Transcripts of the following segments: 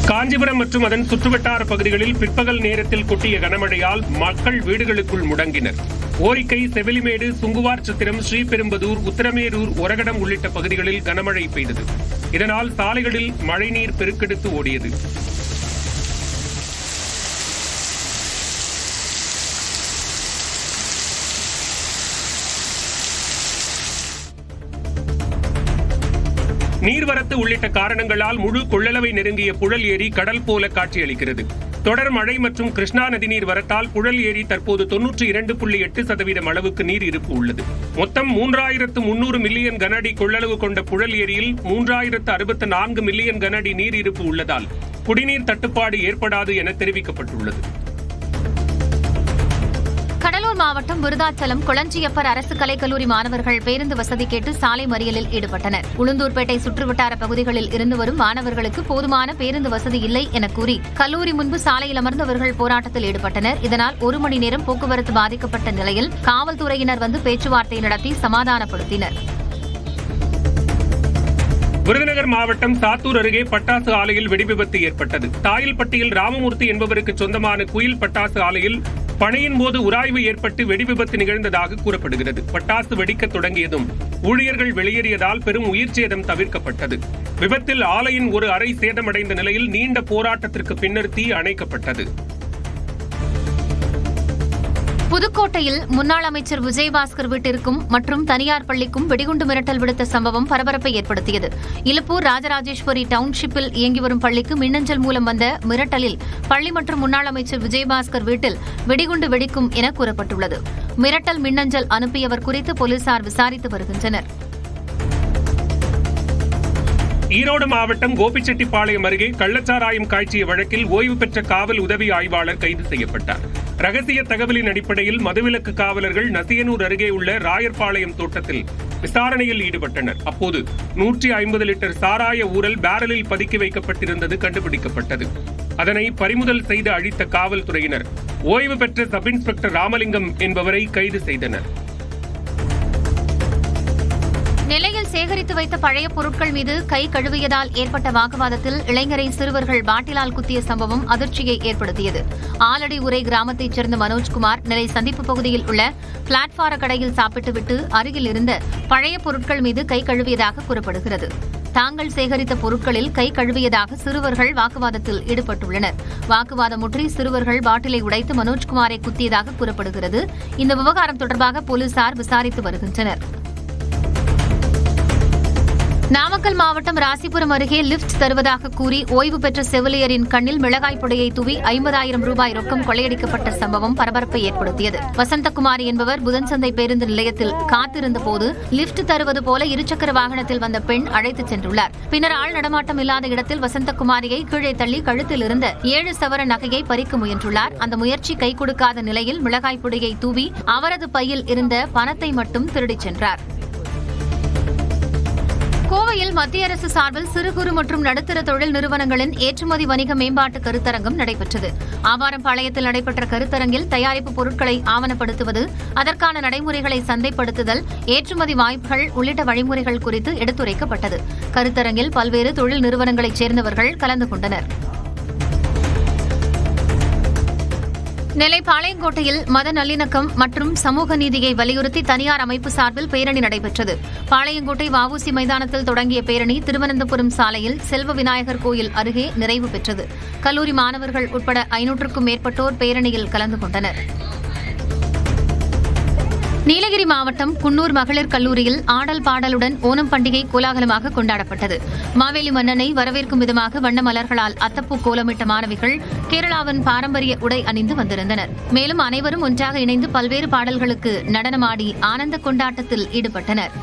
காஞ்சிபுரம் மற்றும் அதன் சுற்றுவட்டார பகுதிகளில் பிற்பகல் நேரத்தில் கொட்டிய கனமழையால் மக்கள் வீடுகளுக்குள் முடங்கினர். ஓரிக்கை, செவிலிமேடு, சுங்குவார் சத்திரம், ஸ்ரீபெரும்பதூர், உத்தரமேரூர், ஒரகடம் உள்ளிட்ட பகுதிகளில் கனமழை பெய்தது. இதனால் சாலைகளில் மழைநீர் பெருக்கெடுத்து ஓடியது. நீர்வரத்து உள்ளிட்ட காரணங்களால் முழு கொள்ளளவை நெருங்கிய புழல் ஏரி கடல் போல காட்சியளிக்கிறது. தொடர் மழை மற்றும் கிருஷ்ணா நதிநீர் வரத்தால் புழல் ஏரி தற்போது 92.8% அளவுக்கு நீர் இருப்பு உள்ளது. மொத்தம் 3300 மில்லியன் கன அடி கொள்ளளவு கொண்ட புழல் ஏரியில் 3064 மில்லியன் கன அடி நீர் இருப்பு உள்ளதால் குடிநீர் தட்டுப்பாடு ஏற்படாது என தெரிவிக்கப்பட்டுள்ளது. கடலூர் மாவட்டம் விருதாச்சலம் கொளஞ்சியப்பர் அரசு கலைக்கல்லூரி மாணவர்கள் பேருந்து வசதி கேட்டு சாலை மறியலில் ஈடுபட்டனர். உளுந்தூர்பேட்டை சுற்றுவட்டார பகுதிகளில் இருந்து வரும் மாணவர்களுக்கு போதுமான பேருந்து வசதி இல்லை என கூறி கல்லூரி முன்பு சாலையில் அமர்ந்தவர்கள் போராட்டத்தில் ஈடுபட்டனர். இதனால் 1 மணி நேரம் போக்குவரத்து பாதிக்கப்பட்ட நிலையில் காவல்துறையினர் வந்து பேச்சுவார்த்தை நடத்தி சமாதானப்படுத்தினர். விருதுநகர் மாவட்டம் சாத்தூர் அருகே பட்டாசு ஆலையில் வெடிவிபத்து ஏற்பட்டது. தாயில்பட்டியில் ராமமூர்த்தி என்பவருக்கு சொந்தமான குயில் பட்டாசு ஆலையில் பணியின் போது உராய்வு ஏற்பட்டு வெடிவிபத்து நிகழ்ந்ததாக கூறப்படுகிறது. பட்டாசு வெடிக்க தொடங்கியதும் ஊழியர்கள் வெளியேறியதால் பெரும் உயிர் சேதம் தவிர்க்கப்பட்டது. விபத்தில் ஆலையின் ஒரு அறை சேதமடைந்த நிலையில் நீண்ட போராட்டத்திற்கு பின்னர் தீ அணைக்கப்பட்டது. புதுக்கோட்டையில் முன்னாள் அமைச்சர் விஜயபாஸ்கர் வீட்டிற்கும் மற்றும் தனியார் பள்ளிக்கும் வெடிகுண்டு மிரட்டல் விடுத்த சம்பவம் பரபரப்பை ஏற்படுத்தியது. இலுப்பூர் ராஜராஜேஸ்வரி டவுன்ஷிப்பில் இயங்கி வரும் பள்ளிக்கு மின்னஞ்சல் மூலம் வந்த மிரட்டலில் பள்ளி மற்றும் முன்னாள் அமைச்சர் விஜயபாஸ்கர் வீட்டில் வெடிகுண்டு வெடிக்கும் என கூறப்பட்டுள்ளது. மிரட்டல் மின்னஞ்சல் அனுப்பியவர் குறித்து போலீசார் விசாரித்து வருகின்றனர். ஈரோடு மாவட்டம் கோபிச்செட்டிப்பாளையம் அருகே கள்ளச்சாராயம் காய்ச்சிய வழக்கில் ஓய்வு பெற்ற காவல் உதவி ஆய்வாளர் கைது செய்யப்பட்டார். ரகசிய தகவலின் அடிப்படையில் மதுவிலக்கு காவலர்கள் நசியனூர் அருகே உள்ள ராயர்பாளையம் தோட்டத்தில் விசாரணையில் ஈடுபட்டனர். அப்போது 150 லிட்டர் சாராய ஊரல் பேரலில் பதுக்கி வைக்கப்பட்டிருந்தது கண்டுபிடிக்கப்பட்டது. அதனை பறிமுதல் செய்து அழித்த காவல்துறையினர் ஓய்வு பெற்ற சப் இன்ஸ்பெக்டர் ராமலிங்கம் என்பவரை கைது செய்தனர். நெல்லையில் சேகரித்து வைத்த பழைய பொருட்கள் மீது கை கழுவியதால் ஏற்பட்ட வாக்குவாதத்தில் இளைஞரை சிறுவர்கள் பாட்டிலால் குத்திய சம்பவம் அதிர்ச்சியை ஏற்படுத்தியது. ஆலடி உரை கிராமத்தைச் சேர்ந்த மனோஜ்குமார் நெல்லை சந்திப்பு பகுதியில் உள்ள பிளாட்பார கடையில் சாப்பிட்டுவிட்டு அருகில் இருந்த பழைய பொருட்கள் மீது கை கழுவியதாக கூறப்படுகிறது. தாங்கள் சேகரித்த பொருட்களில் கை கழுவியதாக சிறுவர்கள் வாக்குவாதத்தில் ஈடுபட்டுள்ளனர். வாக்குவாதம் முற்றி சிறுவர்கள் பாட்டிலை உடைத்து மனோஜ்குமாரை குத்தியதாக கூறப்படுகிறது. இந்த விவகாரம் தொடர்பாக போலீசார் விசாரித்து வருகின்றனர். நாமக்கல் மாவட்டம் ராசிபுரம் அருகே லிப்ட் தருவதாக கூறி ஓய்வு பெற்ற செவிலியரின் கண்ணில் மிளகாய் பொடியை தூவி 50,000 ரூபாய் ரொக்கம் கொள்ளையடிக்கப்பட்ட சம்பவம் பரபரப்பை ஏற்படுத்தியது. வசந்தகுமாரி என்பவர் புதன்சந்தை பேருந்து நிலையத்தில் காத்திருந்தபோது லிப்ட் தருவது போல இருசக்கர வாகனத்தில் வந்த பெண் அழைத்துச் சென்றுள்ளார். பின்னர் ஆள் நடமாட்டம் இல்லாத இடத்தில் வசந்தகுமாரியை கீழே தள்ளி கழுத்தில் இருந்த 7 சவர நகையை பறிக்க முயன்றுள்ளார். அந்த முயற்சி கை கொடுக்காத நிலையில் மிளகாய் பொடியை தூவி அவரது பையில் இருந்த பணத்தை மட்டும் திருடிச் சென்றார். கோவையில் மத்திய அரசு சார்பில் சிறு குறு மற்றும் நடுத்தர தொழில் நிறுவனங்களின் ஏற்றுமதி வணிக மேம்பாட்டு கருத்தரங்கம் நடைபெற்றது. ஆவாரம்பாளையத்தில் நடைபெற்ற கருத்தரங்கில் தயாரிப்பு பொருட்களை ஆவணப்படுத்துவது, அதற்கான நடைமுறைகளை சந்தைப்படுத்துதல், ஏற்றுமதி வாய்ப்புகள் உள்ளிட்ட வழிமுறைகள் குறித்து எடுத்துரைக்கப்பட்டது. கருத்தரங்கில் பல்வேறு தொழில் நிறுவனங்களைச் சேர்ந்தவர்கள் கலந்து கொண்டனர். நெல்லை பாளையங்கோட்டையில் மத நல்லிணக்கம் மற்றும் சமூக நீதியை வலியுறுத்தி தனியார் அமைப்பு சார்பில் பேரணி நடைபெற்றது. பாளையங்கோட்டை வஉசி மைதானத்தில் தொடங்கிய பேரணி திருவனந்தபுரம் சாலையில் செல்வ விநாயகர் கோயில் அருகே நிறைவு பெற்றது. கல்லூரி மாணவர்கள் உட்பட 500க்கும் மேற்பட்டோர் பேரணியில் கலந்து கொண்டனர். நீலகிரி மாவட்டம் குன்னூர் மகளிர் கல்லூரியில் ஆடல் பாடலுடன் ஓணம் பண்டிகை கோலாகலமாக கொண்டாடப்பட்டது. மாவேலி மன்னனை வரவேற்கும் விதமாக வண்ண மலர்களால் அத்தப்பூ கோலமிட்ட மாணவிகள் கேரளாவின் பாரம்பரிய உடை அணிந்து வந்திருந்தனர். மேலும் அனைவரும் ஒன்றாக இணைந்து பல்வேறு பாடல்களுக்கு நடனமாடி ஆனந்த கொண்டாட்டத்தில் ஈடுபட்டனர்.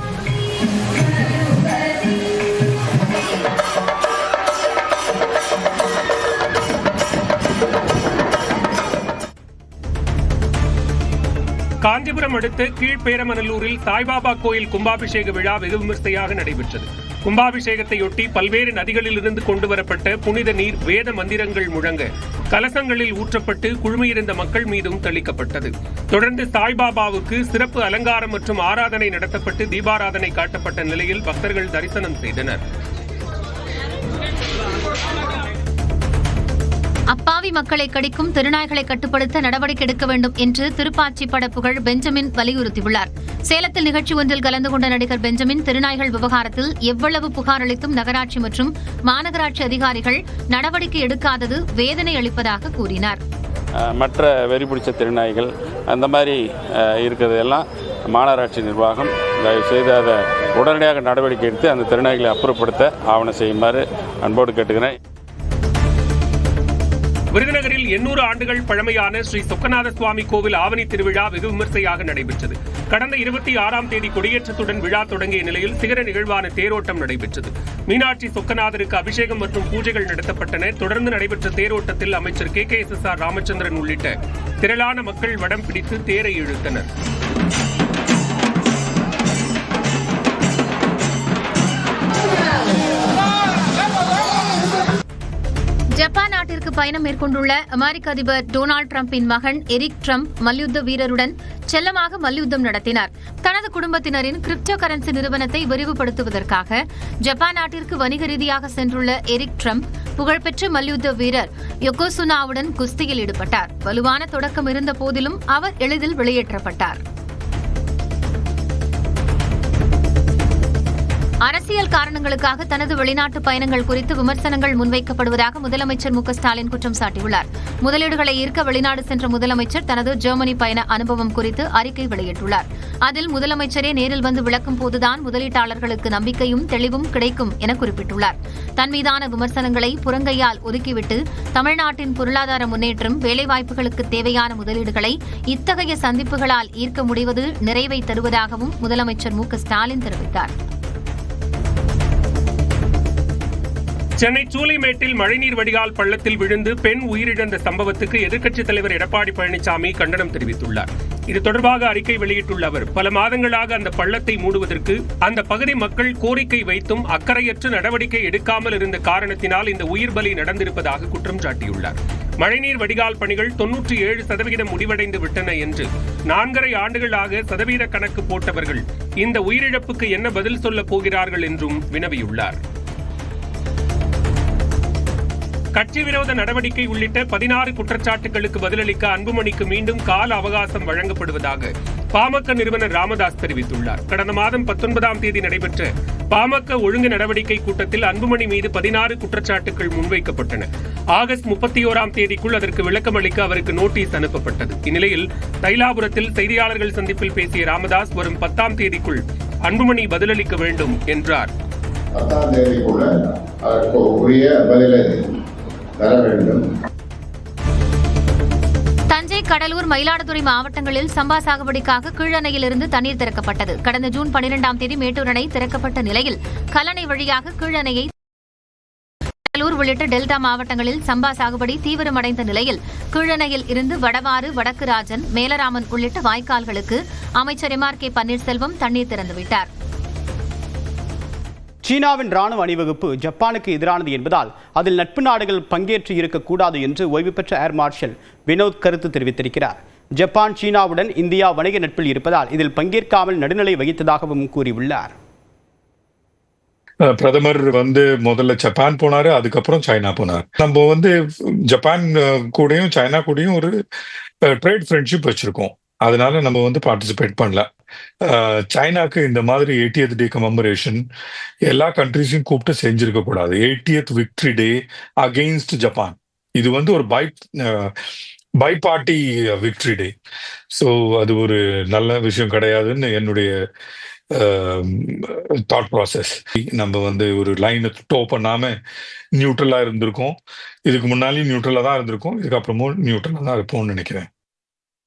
காஞ்சிபுரம் அடுத்த கீழ்பேரமநல்லூரில் சாய்பாபா கோயில் கும்பாபிஷேக விழா வெகு விமர்சையாக நடைபெற்றது. கும்பாபிஷேகத்தையொட்டி பல்வேறு நதிகளிலிருந்து கொண்டுவரப்பட்ட புனித நீர் வேத மந்திரங்கள் முழங்க கலசங்களில் ஊற்றப்பட்டு குழுமியிருந்த மக்கள் மீதும் தெளிக்கப்பட்டது. தொடர்ந்து சாய்பாபாவுக்கு சிறப்பு அலங்காரம் மற்றும் ஆராதனை நடத்தப்பட்டு தீபாராதனை காட்டப்பட்ட நிலையில் பக்தர்கள் தரிசனம் செய்தனர். அப்பாவி மக்களை கடிக்கும் திருநாய்களை கட்டுப்படுத்த நடவடிக்கை எடுக்க வேண்டும் என்று திருப்பாச்சி பட புகழ் பெஞ்சமின் வலியுறுத்தியுள்ளார். சேலத்தில் நிகழ்ச்சி ஒன்றில் கலந்து கொண்ட நடிகர் பெஞ்சமின் திருநாய்கள் விவகாரத்தில் எவ்வளவு புகார் அளித்தும் நகராட்சி மற்றும் மாநகராட்சி அதிகாரிகள் நடவடிக்கை எடுக்காதது வேதனை அளிப்பதாக கூறினார். மற்ற வெறிபிடிச்ச திருநாய்கள் அந்த மாதிரி இருக்கிறதெல்லாம் மாநகராட்சி நிர்வாகம் தயவுசெய்து அதை உடனடியாக நடவடிக்கை எடுத்து அந்த திருநாய்களை அப்புறப்படுத்த ஆவணம் செய்யுமாறு அன்போடு கேட்டுக்கிறேன். விருதுநகரில் 800 ஆண்டுகள் பழமையான ஸ்ரீ சொக்கநாத சுவாமி கோவில் ஆவணி திருவிழா வெகு விமர்சையாக நடைபெற்றது. கடந்த 26ஆம் தேதி கொடியேற்றத்துடன் விழா தொடங்கிய நிலையில் சிகர நிகழ்வான தேரோட்டம் நடைபெற்றது. மீனாட்சி சொக்கநாதருக்கு அபிஷேகம் மற்றும் பூஜைகள் நடத்தப்பட்டன. தொடர்ந்து நடைபெற்ற தேரோட்டத்தில் அமைச்சர் KKSSR ராமச்சந்திரன் உள்ளிட்ட திரளான மக்கள் வடம் பிடித்து தேரை இழுத்தனர். ஜப்பான் நாட்டிற்கு பயணம் மேற்கொண்டுள்ள அமெரிக்க அதிபர் டொனால்டு டிரம்பின் மகன் எரிக் டிரம்ப் மல்யுத்த வீரருடன் செல்லமாக மல்யுத்தம் நடத்தினார். தனது குடும்பத்தினரின் கிரிப்டோ கரன்சி நிறுவனத்தை விரிவுபடுத்துவதற்காக ஜப்பான் நாட்டிற்கு வணிக ரீதியாக சென்றுள்ள எரிக் டிரம்ப் புகழ்பெற்ற மல்யுத்த வீரர் யோகோசுனாவுடன் குஸ்தியில் ஈடுபட்டார். வலுவான தொடக்கம் இருந்த போதிலும் அவர் எளிதில் வெளியேற்றப்பட்டார். அரசியல் காரணங்களுக்காக தனது வெளிநாட்டு பயணங்கள் குறித்து விமர்சனங்கள் முன்வைக்கப்படுவதாக முதலமைச்சர் ஸ்டாலின் குற்றம் சாட்டியுள்ளார். முதலீடுகளை ஈர்க்க வெளிநாடு சென்ற முதலமைச்சர் தனது ஜெர்மனி பயண அனுபவம் குறித்து அறிக்கை வெளியிட்டுள்ளார். அதில் முதலமைச்சரே நேரில் வந்து விளக்கும் போதுதான் முதலீட்டாளர்களுக்கு நம்பிக்கையும் தெளிவும் கிடைக்கும் என குறிப்பிட்டுள்ளார். தன் மீதான விமர்சனங்களை புறங்கையால் ஒதுக்கிவிட்டு தமிழ்நாட்டின் பொருளாதார முன்னேற்றம், வேலைவாய்ப்புகளுக்கு தேவையான முதலீடுகளை இத்தகைய சந்திப்புகளால் ஈர்க்க முடிவது நிறைவை தருவதாகவும் முதலமைச்சர் ஸ்டாலின் தெரிவித்தார். சென்னை சூளைமேட்டில் மழைநீர் வடிகால் பள்ளத்தில் விழுந்து பெண் உயிரிழந்த சம்பவத்துக்கு எதிர்க்கட்சித் தலைவர் எடப்பாடி பழனிசாமி கண்டனம் தெரிவித்துள்ளார். இது தொடர்பாக அறிக்கை வெளியிட்டுள்ள அவர், பல மாதங்களாக அந்த பள்ளத்தை மூடுவதற்கு அந்த பகுதி மக்கள் கோரிக்கை வைத்தும் அக்கறையற்ற நடவடிக்கை எடுக்காமல் இருந்த காரணத்தினால் இந்த உயிர் பலி நடந்திருப்பதாக குற்றம் சாட்டியுள்ளார். மழைநீர் வடிகால் பணிகள் 97% முடிவடைந்து விட்டன என்று 4.5 ஆண்டுகளாக சதவீத கணக்கு போட்டவர்கள் இந்த உயிரிழப்புக்கு என்ன பதில் சொல்லப் போகிறார்கள் என்றும் வினவியுள்ளார். கட்சி விரோத நடவடிக்கை உள்ளிட்ட 16 குற்றச்சாட்டுகளுக்கு பதிலளிக்க அன்புமணிக்கு மீண்டும் கால அவகாசம் வழங்கப்படுவதாக பாமக நிறுவனர் ராமதாஸ் தெரிவித்துள்ளார். கடந்த மாதம் 19ஆம் தேதி நடைபெற்ற பாமக ஒழுங்கு நடவடிக்கை கூட்டத்தில் அன்புமணி மீது 16 குற்றச்சாட்டுகள் முன்வைக்கப்பட்டன. ஆகஸ்ட் 31ஆம் தேதிக்குள் அதற்கு விளக்கம் அளிக்க அவருக்கு நோட்டீஸ் அனுப்பப்பட்டது. இந்நிலையில் தைலாபுரத்தில் செய்தியாளர்கள் சந்திப்பில் பேசிய ராமதாஸ், வரும் 10ஆம் தேதிக்குள் அன்புமணி பதிலளிக்க வேண்டும் என்றார். 10ஆம் தேதிக்குள்ள அதற்கு உரிய பதிலை தர வேண்டும். தஞ்சை, கடலூர், மயிலாடுதுறை மாவட்டங்களில் சம்பா சாகுபடிக்காக கீழணையிலிருந்து தண்ணீர் திறக்கப்பட்டது. கடந்த ஜூன் 12ஆம் தேதி மேட்டூர் அணை திறக்கப்பட்ட நிலையில் கல்லணை வழியாக கீழணையை கடலூர் உள்ளிட்ட டெல்டா மாவட்டங்களில் சம்பா சாகுபடி தீவிரமடைந்த நிலையில் கீழணையில் இருந்து வடவாறு, வடக்கு ராஜன், மேலராமன் உள்ளிட்ட வாய்க்கால்களுக்கு அமைச்சர் MRK பன்னீர்செல்வம் தண்ணீர் திறந்துவிட்டார். சீனாவின் ராணுவ அணிவகுப்பு ஜப்பானுக்கு எதிரானது என்பதால் அதில் நட்பு நாடுகள் பங்கேற்று இருக்கக்கூடாது என்று ஓய்வு பெற்ற ஏர் மார்ஷல் வினோத் கருத்து தெரிவித்திருக்கிறார். ஜப்பான் சீனாவுடன் இந்தியா வணிக நட்பில் இருப்பதால் இதில் பங்கேற்காமல் நடுநிலை வகித்ததாகவும் கூறியுள்ளார். பிரதமர் முதல்ல ஜப்பான் போனாரு, அதுக்கப்புறம் சைனா போனார். நம்ம ஜப்பான் கூடயும் சைனா கூடயும் ஒரு ட்ரேட் ஃப்ரெண்ட்ஷிப் வச்சிருக்கோம். அதனால நம்ம பார்ட்டிசிபேட் பண்ணல. சைனாக்கு இந்த மாதிரி 80th டே கமெமரேஷன் எல்லா கண்ட்ரிஸையும் கூப்பிட்டு செஞ்சிருக்க கூடாது. 80th விக்டரி டே அகெயின்ஸ்ட் ஜப்பான், இது ஒரு by party victory day. So அது ஒரு நல்ல விஷயம் கிடையாதுன்னு என்னுடைய தாட் ப்ராசஸ். நம்ம ஒரு லைனை டோ பண்ணாம நியூட்ரலா இருந்திருக்கோம். இதுக்கு முன்னாலேயும் நியூட்ரலா தான் இருந்திருக்கோம். இதுக்கப்புறமும் நியூட்ரலா தான் இருப்போம்னு நினைக்கிறேன்.